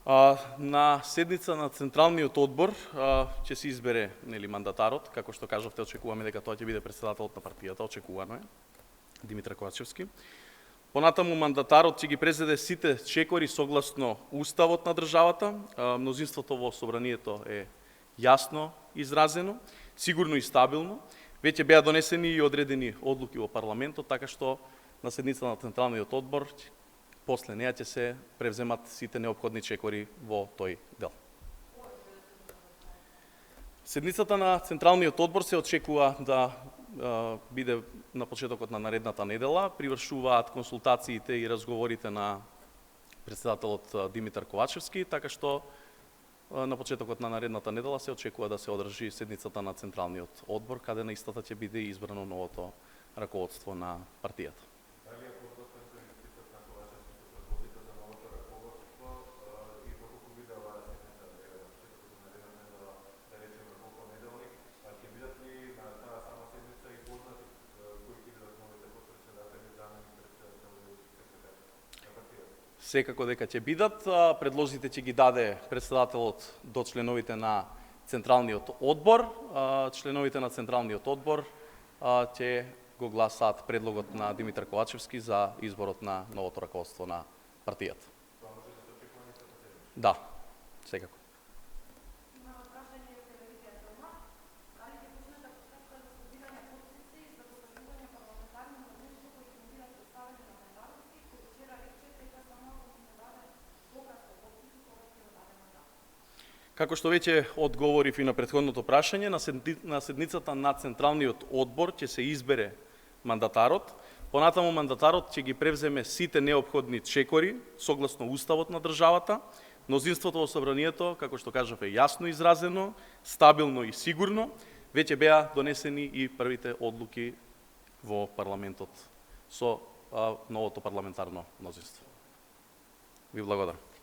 На седница на Централниот одбор ќе се избере мандатарот, како што кажавте, очекуваме дека тоа ќе биде председателот на партијата, очекувано е, Димитар Ковачевски. Понатаму мандатарот ќе ги презеде сите чекори согласно уставот на државата, мнозинството во собранието е јасно изразено, сигурно и стабилно. Веќе беа донесени и одредени одлуки во парламентот, така што на седница на Централниот одбор после неа ќе се превземат сите неопходни чекори во тој дел. Седницата на Централниот одбор се очекува да биде на почетокот на наредната недела. Привршуваат консултациите и разговорите на председателот Димитар Ковачевски, така што на почетокот на наредната недела се очекува да се одржи седницата на Централниот одбор, каде на истата ќе биде избрано новото раководство на партијата. Секако дека ќе бидат, предлозите ќе ги даде председателот до членовите на Централниот одбор. Членовите на Централниот одбор ќе го гласаат предлогот на Димитар Ковачевски за изборот на новото раководство на партијата. Да, секако. Како што веќе одговорив и на претходното прашање, на седницата на Централниот одбор ќе се избере мандатарот. Понатаму мандатарот ќе ги превземе сите неопходни чекори согласно уставот на државата. Мнозинството во собранието, како што кажав, е јасно изразено, стабилно и сигурно. Веќе беа донесени и првите одлуки во парламентот со новото парламентарно мнозинство. Ви благодарам.